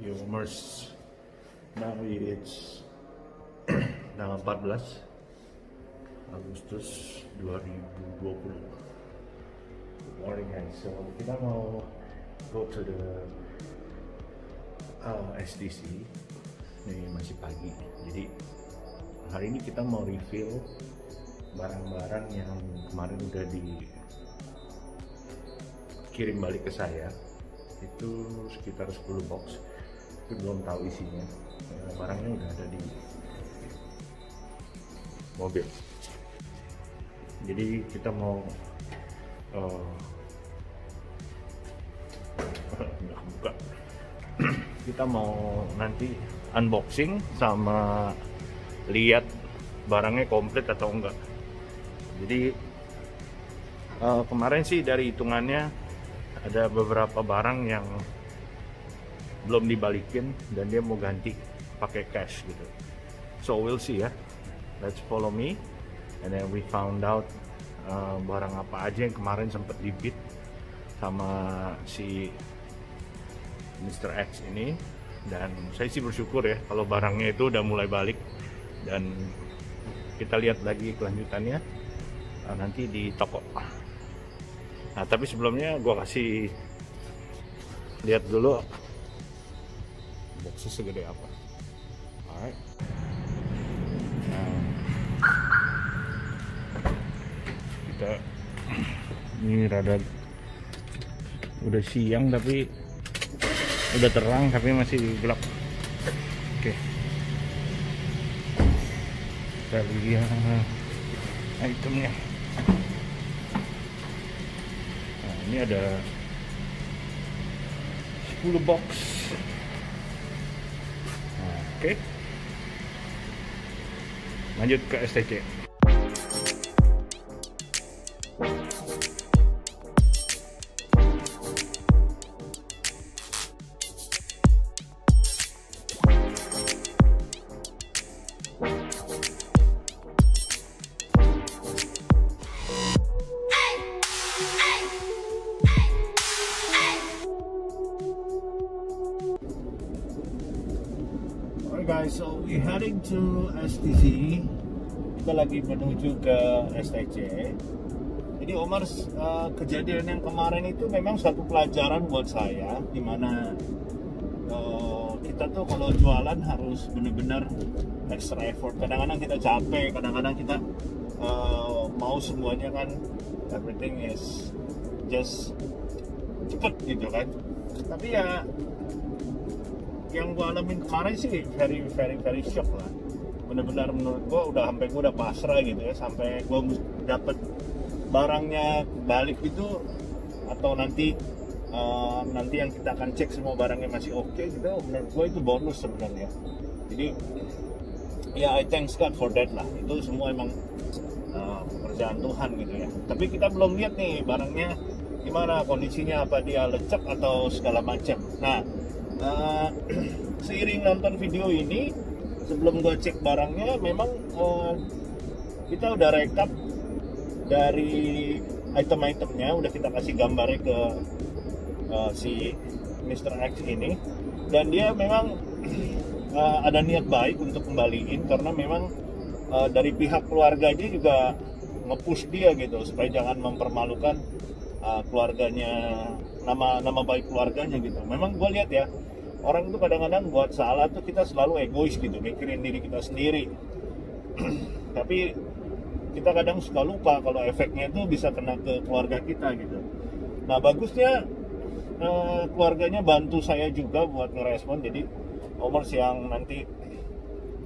Yomers. Now it's tanggal 14 Agustus 2020. Good morning guys. So kita mau go to the STC. Ini masih pagi. Jadi hari ini kita mau review barang-barang yang kemarin udah dikirim balik ke saya. Itu sekitar 10 box. Tapi belum tahu isinya. Barangnya udah ada di mobil. Jadi kita mau nggak buka. Kita mau nanti unboxing sama lihat barangnya komplit atau enggak. Jadi kemarin sih dari hitungannya ada beberapa barang yang belum dibalikin dan dia mau ganti pakai cash gitu. So we'll see ya. Let's follow me and then we found out barang apa aja yang kemarin sempat dibit sama si Mr. X ini. Dan saya sih bersyukur ya kalau barangnya itu udah mulai balik, dan kita lihat lagi kelanjutannya nanti di toko. Nah tapi sebelumnya gua kasih lihat dulu boxnya segede apa. Alright. Nah, kita ini rada udah siang tapi udah terang tapi masih gelap. Oke. Kita lihat itemnya. Nah, ini ada 10 box. Oke, lanjut ke STC. Guys, so we heading to STC. Kita lagi menuju ke STC. Jadi Omar, kejadian yang kemarin itu memang satu pelajaran buat saya, dimana kita tuh kalau jualan harus benar-benar extra effort. Kadang-kadang kita capek, kadang-kadang kita mau semuanya kan everything is just cepet gitu kan. Tapi ya yang gua alamin kemarin sih very shock lah. Bener-bener menurut gua sampai gua udah pasrah gitu ya, sampai gua dapet barangnya balik itu, atau nanti yang kita akan cek semua barangnya masih oke gitu. Menurut gua itu bonus sebenarnya. Jadi ya I thanks God for that lah. Itu semua emang pekerjaan Tuhan gitu ya. Tapi kita belum lihat nih barangnya gimana kondisinya, apa dia lecek atau segala macam. Nah, seiring nonton video ini, sebelum gue cek barangnya, memang kita udah rekap dari item-itemnya, udah kita kasih gambarnya ke si Mr. X ini, dan dia memang ada niat baik untuk kembaliin, karena memang dari pihak keluarganya juga nge-push dia gitu supaya jangan mempermalukan keluarganya, nama baik keluarganya gitu. Memang gue lihat ya, orang itu kadang-kadang buat salah tuh kita selalu egois gitu, mikirin diri kita sendiri. Tapi kita kadang suka lupa kalau efeknya itu bisa kena ke keluarga kita gitu. Nah bagusnya keluarganya bantu saya juga buat ngerespon. Jadi Omar yang nanti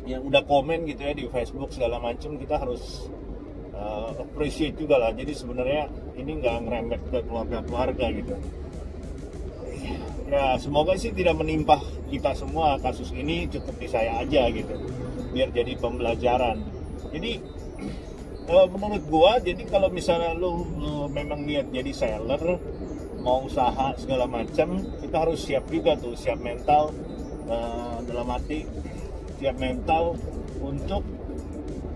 yang udah komen gitu ya di Facebook segala macam, kita harus appreciate juga lah. Jadi sebenarnya ini nggak ngerembet ke keluarga gitu. Ya semoga sih tidak menimpa kita semua kasus ini, cukup di saya aja gitu, biar jadi pembelajaran. Jadi menurut gua, jadi kalau misalnya lu memang niat jadi seller, mau usaha segala macam, kita harus siap juga tuh, siap mental, dalam arti siap mental untuk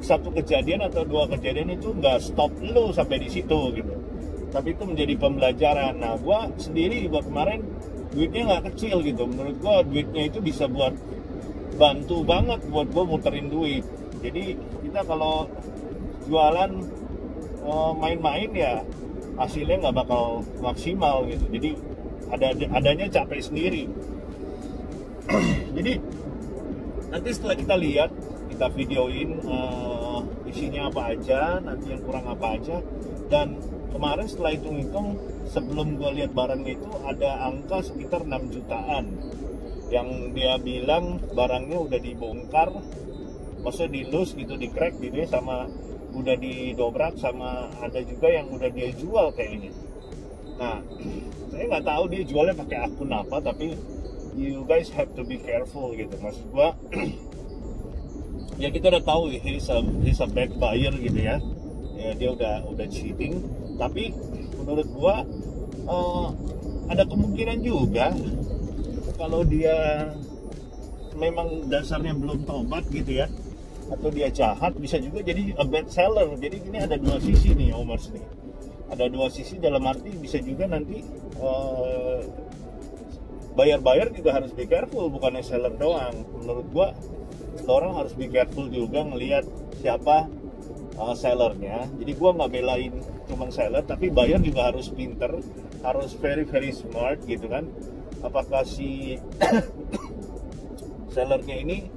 satu kejadian atau dua kejadian itu nggak stop lu sampai di situ gitu, tapi itu menjadi pembelajaran. Nah gua sendiri buat kemarin duitnya nggak kecil gitu. Menurut gua duitnya itu bisa buat bantu banget buat gua muterin duit. Jadi kita kalau jualan main-main ya hasilnya nggak bakal maksimal gitu. Jadi adanya capek sendiri. Jadi nanti setelah kita lihat, kita videoin isinya apa aja, nanti yang kurang apa aja. Dan kemarin setelah hitung-hitung, sebelum gue lihat barangnya itu ada angka sekitar 6 jutaan yang dia bilang barangnya udah dibongkar, maksudnya dilus gitu, di crack gitu ya, sama udah didobrak, sama ada juga yang udah dia jual kayaknya. Nah, saya nggak tahu dia jualnya pakai akun apa, tapi you guys have to be careful gitu. Maksud gua ya kita udah tahu he's a bad buyer gitu ya. Ya dia udah cheating, tapi menurut gua ada kemungkinan juga kalau dia memang dasarnya belum tobat gitu ya, atau dia jahat, bisa juga jadi a bad seller. Jadi ini ada dua sisi nih Omers nih. Ada dua sisi dalam arti bisa juga nanti buyer juga harus be careful, bukannya seller doang. Menurut gua orang harus be careful juga ngelihat siapa sellernya. Jadi gua nggak belain cuma seller, tapi buyer juga harus pinter, harus very smart gitu kan. Apakah si sellernya ini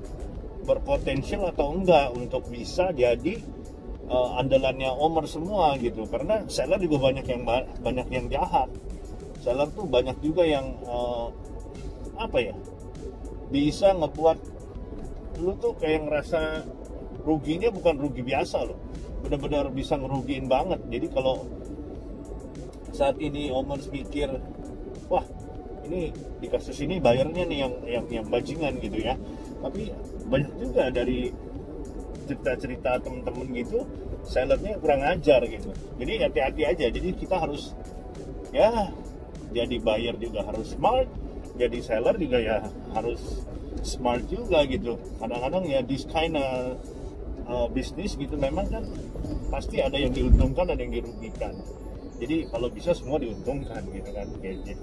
berpotensial atau enggak untuk bisa jadi andalannya Omers semua gitu. Karena seller juga banyak yang jahat. Seller tuh banyak juga yang bisa ngebuat lu tuh kayak ngerasa ruginya bukan rugi biasa loh, benar-benar bisa ngerugiin banget. Jadi kalau saat ini Omers pikir, wah ini di kasus ini bayarnya nih yang bajingan gitu ya, tapi banyak juga dari cerita-cerita temen-temen gitu, sellernya kurang ajar gitu. Jadi hati-hati aja. Jadi kita harus ya, jadi buyer juga harus smart, jadi seller juga ya harus smart juga gitu. Kadang-kadang ya this kind of bisnis gitu memang kan pasti ada yang diuntungkan, ada yang dirugikan. Jadi kalau bisa semua diuntungkan gitu kan, kayak gitu.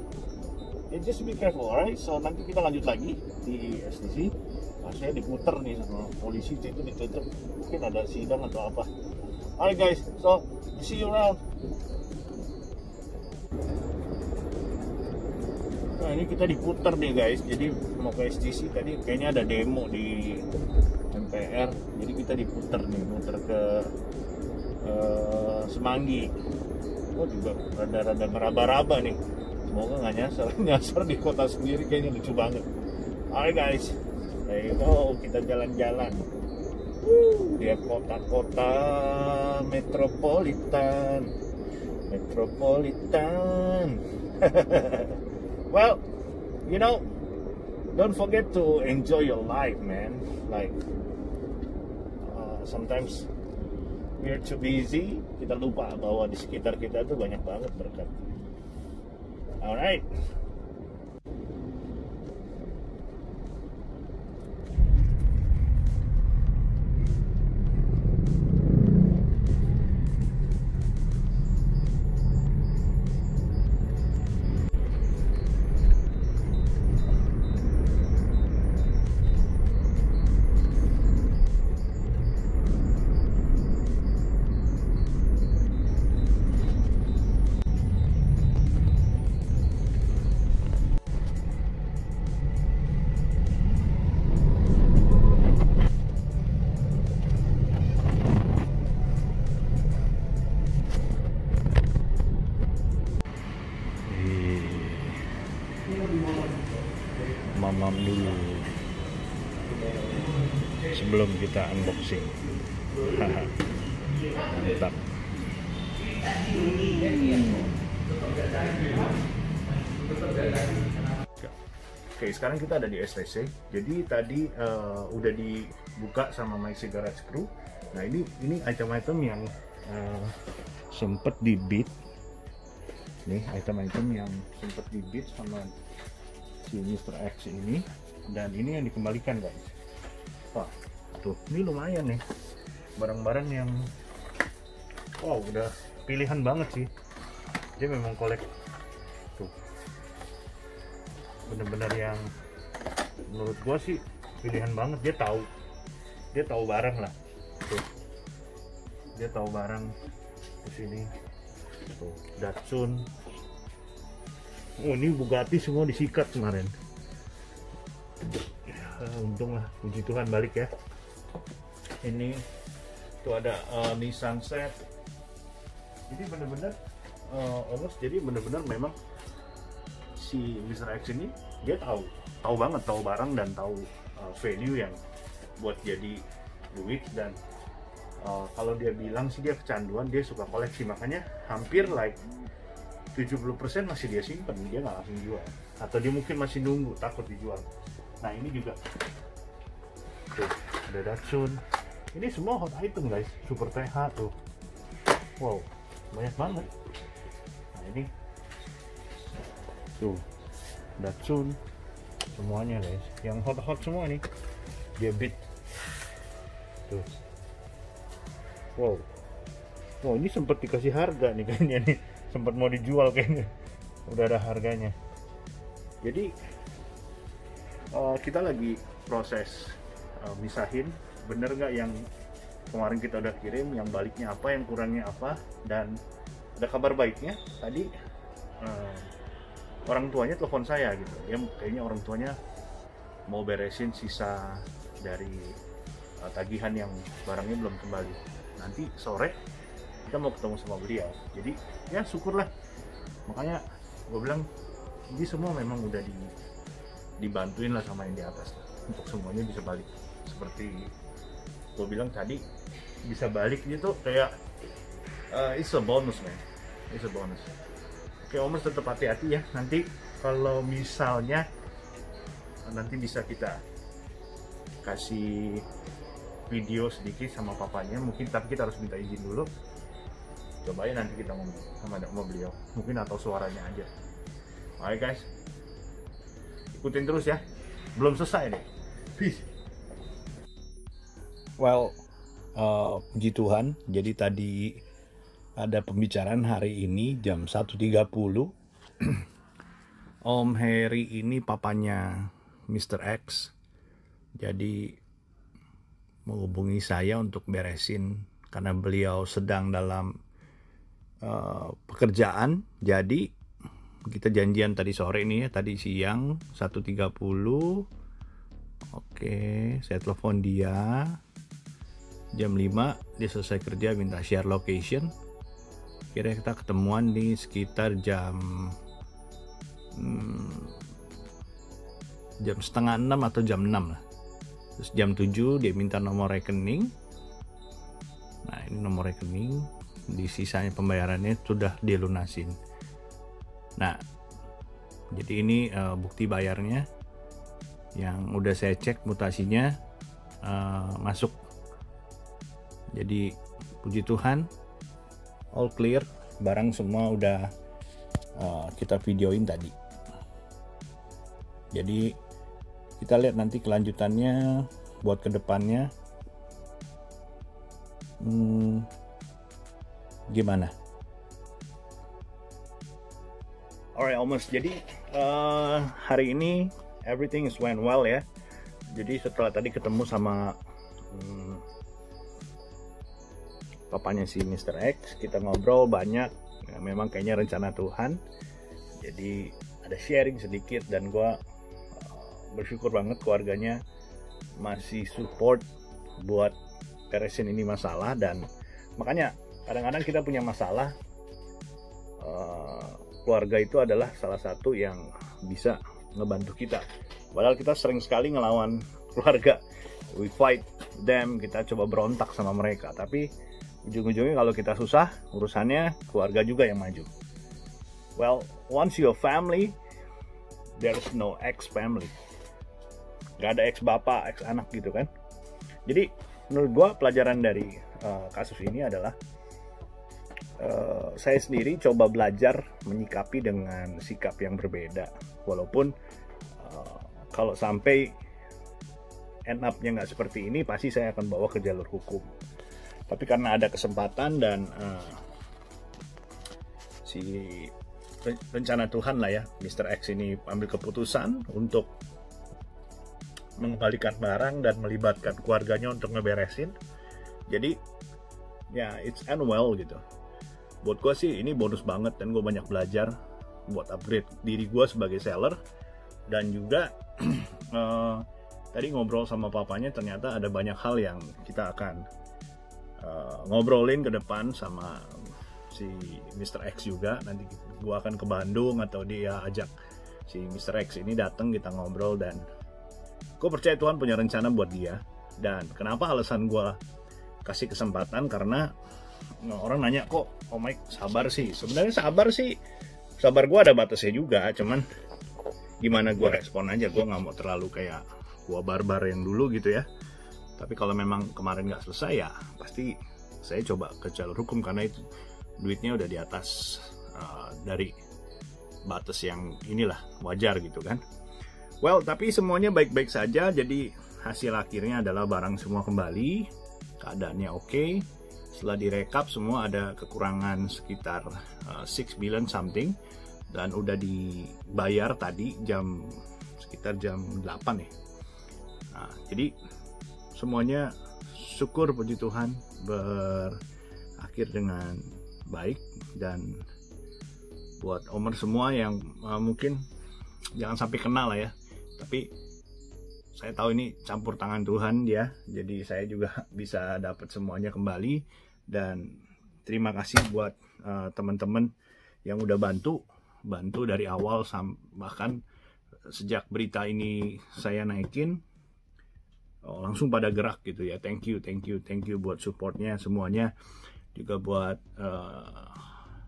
Just be careful, alright? So nanti kita lanjut lagi di STC. Nah, saya diputer nih sama polisi, itu ditutup, mungkin ada sidang atau apa. Alright guys, so see you around. Nah ini kita diputer nih guys, jadi mau ke STC. Tadi kayaknya ada demo di MPR, jadi kita diputer nih, muter ke Semanggi. Oh juga rada-rada meraba-raba nih. Semoga nggak nyasar di kota sendiri, kayaknya lucu banget. Alright guys, ayo kita jalan-jalan. Dia kota-kota metropolitan. Well, you know, don't forget to enjoy your life, man. Like sometimes we're too busy, kita lupa bahwa di sekitar kita tuh banyak banget berkat. Alright. Mamam dulu sebelum kita unboxing. Mantap. Oke, sekarang kita ada di STC. Jadi tadi udah dibuka sama My Cigarette Crew. Nah ini item-item yang sempet di beat. Nih item-item yang sempet di beat sama si Mr. X ini, dan ini yang dikembalikan guys. Wah tuh, ini lumayan nih barang-barang yang wow, udah pilihan banget sih. Dia memang kolek tuh bener-bener yang menurut gua sih pilihan banget. Dia tahu barang lah tuh, dia tahu barang di sini tuh. Datsun, oh ini Bugatti semua disikat kemarin. Untung lah, puji Tuhan balik ya. Ini tuh ada Nissan Set. Jadi bener-bener jadi bener-bener memang si Mr. X ini dia tahu banget, tahu barang dan tahu value yang buat jadi duit. Dan kalau dia bilang sih dia kecanduan, dia suka koleksi, makanya hampir like 70% masih dia simpen, dia nggak langsung jual, atau dia mungkin masih nunggu takut dijual. Nah ini juga tuh ada Datsun, ini semua hot item guys, Super TH tuh, wow banyak banget. Nah ini tuh Datsun semuanya guys, yang hot semua nih, dia Beat tuh, wow ini sempat dikasih harga nih kayaknya nih, sempat mau dijual kayaknya, udah ada harganya. Jadi kita lagi proses misahin bener nggak yang kemarin kita udah kirim, yang baliknya apa, yang kurangnya apa. Dan ada kabar baiknya, tadi orang tuanya telepon saya gitu, dia kayaknya orang tuanya mau beresin sisa dari tagihan yang barangnya belum kembali. Nanti sore kita mau ketemu sama beliau, jadi ya syukurlah. Makanya gue bilang ini semua memang udah dibantuin lah sama yang di atas untuk semuanya bisa balik. Seperti gue bilang tadi, bisa balik gitu kayak it's a bonus man, it's a bonus. Oke, Omers tetap hati-hati ya, nanti kalau misalnya nanti bisa kita kasih video sedikit sama papanya mungkin, tapi kita harus minta izin dulu. Cobain nanti kita ngomong sama beliau mungkin, atau suaranya aja. Oke guys, ikutin terus ya, belum selesai deh. Peace. Well, puji Tuhan, jadi tadi ada pembicaraan hari ini jam 1.30. Om Heri ini papanya Mr. X, jadi menghubungi saya untuk beresin karena beliau sedang dalam pekerjaan. Jadi kita janjian tadi sore ini ya, tadi siang 1.30. Oke, saya telepon dia jam 5, dia selesai kerja minta share location. Kira kita ketemuan di sekitar jam 5:30 atau jam 6 lah. Terus jam 7 dia minta nomor rekening. Nah ini nomor rekening, di sisanya pembayarannya sudah dilunasin. Nah jadi ini bukti bayarnya yang udah saya cek, mutasinya masuk. Jadi puji Tuhan, all clear, barang semua udah kita videoin tadi. Jadi kita lihat nanti kelanjutannya buat kedepannya gimana. Alright Omers, jadi hari ini everything is went well ya. Jadi setelah tadi ketemu sama papanya si Mr. X, kita ngobrol banyak ya, memang kayaknya rencana Tuhan. Jadi ada sharing sedikit, dan gue bersyukur banget keluarganya masih support buat beresin ini masalah. Dan makanya kadang-kadang kita punya masalah, keluarga itu adalah salah satu yang bisa ngebantu kita. Padahal kita sering sekali ngelawan keluarga, we fight them, kita coba berontak sama mereka, tapi ujung-ujungnya kalau kita susah urusannya, keluarga juga yang maju. Well, once you're family, there's no ex-family. Gak ada ex-bapak, ex-anak gitu kan. Jadi menurut gua pelajaran dari kasus ini adalah saya sendiri coba belajar menyikapi dengan sikap yang berbeda. Walaupun kalau sampai end up-nya nggak seperti ini, pasti saya akan bawa ke jalur hukum. Tapi karena ada kesempatan dan si rencana Tuhan lah ya. Mr. X ini ambil keputusan untuk mengembalikan barang dan melibatkan keluarganya untuk ngeberesin. Jadi ya it's end well gitu. Buat gue sih ini bonus banget, dan gue banyak belajar buat upgrade diri gue sebagai seller. Dan juga tadi ngobrol sama papanya, ternyata ada banyak hal yang kita akan ngobrolin ke depan sama si Mr. X juga. Nanti gue akan ke Bandung atau dia ajak si Mr. X ini datang, kita ngobrol. Dan gue percaya Tuhan punya rencana buat dia. Dan kenapa alasan gue kasih kesempatan, karena orang nanya kok Om Mike sabar sih. Sebenarnya sabar gue ada batasnya juga, cuman gimana gue respon aja. Gue nggak mau terlalu kayak gue barbar yang dulu gitu ya. Tapi kalau memang kemarin nggak selesai ya pasti saya coba ke jalur hukum, karena itu duitnya udah di atas dari batas yang inilah wajar gitu kan. Well, tapi semuanya baik-baik saja. Jadi hasil akhirnya adalah barang semua kembali, keadaannya oke. Setelah direkap semua ada kekurangan sekitar 6 billion something, dan udah dibayar tadi sekitar jam 8 ya. Nah, jadi semuanya syukur puji Tuhan berakhir dengan baik. Dan buat Omer semua yang mungkin jangan sampai kena lah ya, tapi saya tahu ini campur tangan Tuhan ya, jadi saya juga bisa dapat semuanya kembali. Dan terima kasih buat teman-teman yang udah bantu dari awal, bahkan sejak berita ini saya naikin langsung pada gerak gitu ya. Thank you buat supportnya semuanya, juga buat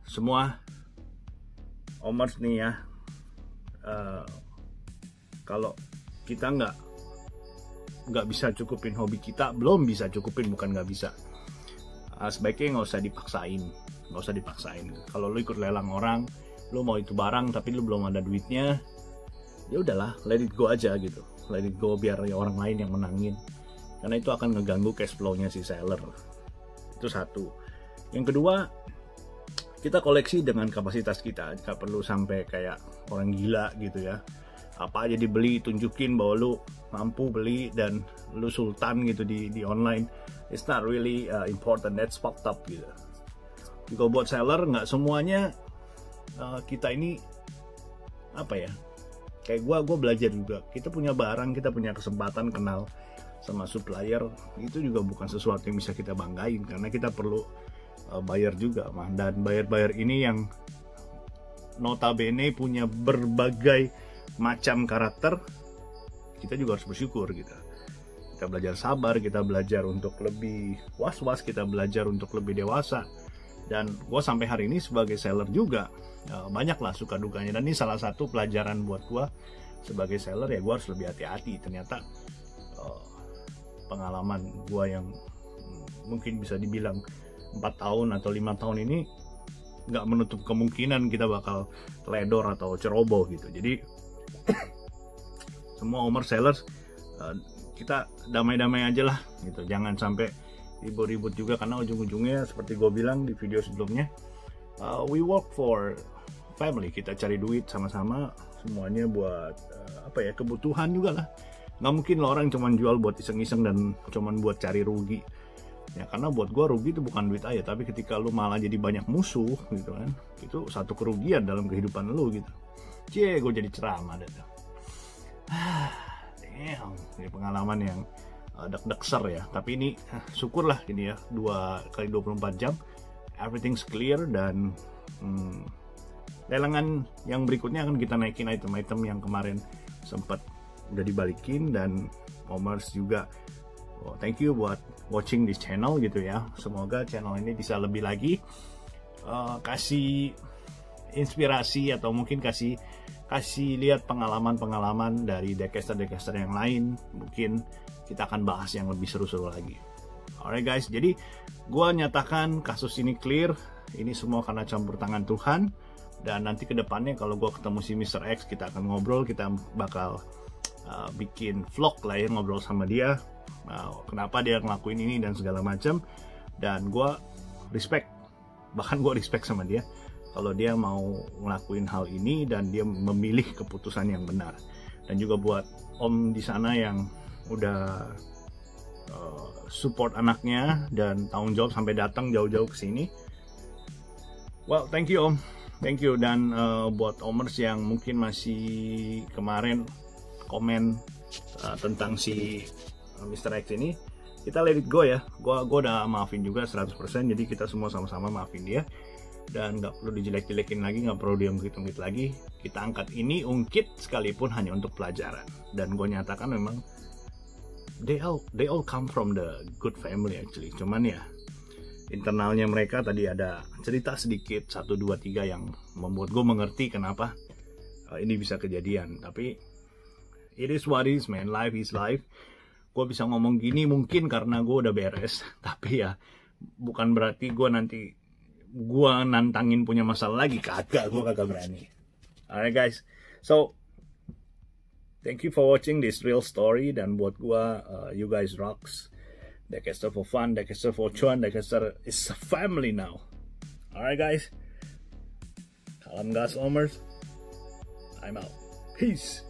semua Omers nih ya. Kalau kita nggak bisa cukupin hobi kita, belum bisa cukupin, bukan nggak bisa, sebaiknya nggak usah dipaksain. Kalau lu ikut lelang orang, lu mau itu barang tapi lu belum ada duitnya, ya udahlah, let it go aja gitu. Let it go, biar orang lain yang menangin, karena itu akan ngeganggu cash flow-nya si seller. Itu satu. Yang kedua, kita koleksi dengan kapasitas kita, nggak perlu sampai kayak orang gila gitu ya. Apa aja dibeli, tunjukin bahwa lu mampu beli dan lu sultan gitu di online. It's not really important, that's fucked up gitu. Juga buat seller, nggak semuanya kita ini apa ya, kayak gue belajar juga. Kita punya barang, kita punya kesempatan kenal sama supplier, itu juga bukan sesuatu yang bisa kita banggain, karena kita perlu bayar juga, dan bayar ini yang notabene punya berbagai macam karakter. Kita juga harus bersyukur gitu. Kita belajar sabar, kita belajar untuk lebih was-was, kita belajar untuk lebih dewasa. Dan gue sampai hari ini sebagai seller juga banyaklah suka dukanya, dan ini salah satu pelajaran buat gue sebagai seller ya. Gue harus lebih hati-hati. Ternyata pengalaman gue yang mungkin bisa dibilang 4 tahun atau 5 tahun ini nggak menutup kemungkinan kita bakal teledor atau ceroboh gitu. Jadi semua Omer sellers, kita damai-damai aja lah gitu, jangan sampai ribut-ribut juga, karena ujung-ujungnya seperti gue bilang di video sebelumnya, we work for family, kita cari duit sama-sama, semuanya buat apa ya, kebutuhan juga lah. Nggak mungkin lo orang cuman jual buat iseng-iseng dan cuman buat cari rugi ya, karena buat gue rugi itu bukan duit aja, tapi ketika lo malah jadi banyak musuh gitu kan, itu satu kerugian dalam kehidupan lo gitu. Gue jadi ceramah deh. Damn, ini pengalaman yang deg-degser ya. Tapi ini syukurlah ini ya, 2 kali 24 jam everything's clear. Dan lelangan yang berikutnya akan kita naikin item-item yang kemarin sempat udah dibalikin. Dan Omers juga thank you buat watching this channel gitu ya. Semoga channel ini bisa lebih lagi kasih inspirasi, atau mungkin kasih lihat pengalaman-pengalaman dari decaster yang lain. Mungkin kita akan bahas yang lebih seru-seru lagi. Alright guys, jadi gue nyatakan kasus ini clear. Ini semua karena campur tangan Tuhan. Dan nanti ke depannya kalau gue ketemu si Mr. X, kita akan ngobrol, kita bakal bikin vlog lah ya, ngobrol sama dia. Kenapa dia ngelakuin ini dan segala macam. Dan gue respect, bahkan gue respect sama dia. kalau dia mau ngelakuin hal ini dan dia memilih keputusan yang benar. Dan juga buat om di sana yang udah support anaknya dan tanggung jawab sampai datang jauh-jauh ke sini. Well, thank you om, thank you. Dan buat omers yang mungkin masih kemarin komen tentang si Mr. X ini, kita let it go ya. Gua udah maafin juga 100%, jadi kita semua sama-sama maafin dia. Dan nggak perlu dijelek-jelekin lagi, nggak perlu diungkit-ungkit lagi. Kita angkat ini ungkit sekalipun hanya untuk pelajaran. Dan gue nyatakan memang they all come from the good family actually. Cuman ya internalnya mereka tadi ada cerita sedikit 1, 2, 3 yang membuat gue mengerti kenapa ini bisa kejadian. Tapi it is what is man, life is life. Gue bisa ngomong gini mungkin karena gue udah beres, tapi ya bukan berarti gue nantangin punya masalah lagi. Kagak, gue kagak berani. Alright guys, so thank you for watching this real story. Dan buat gue, you guys rocks. Dexter for fun, Dexter for cuan, Dexter is a family now. Alright guys, salam gas omers, I'm out, peace.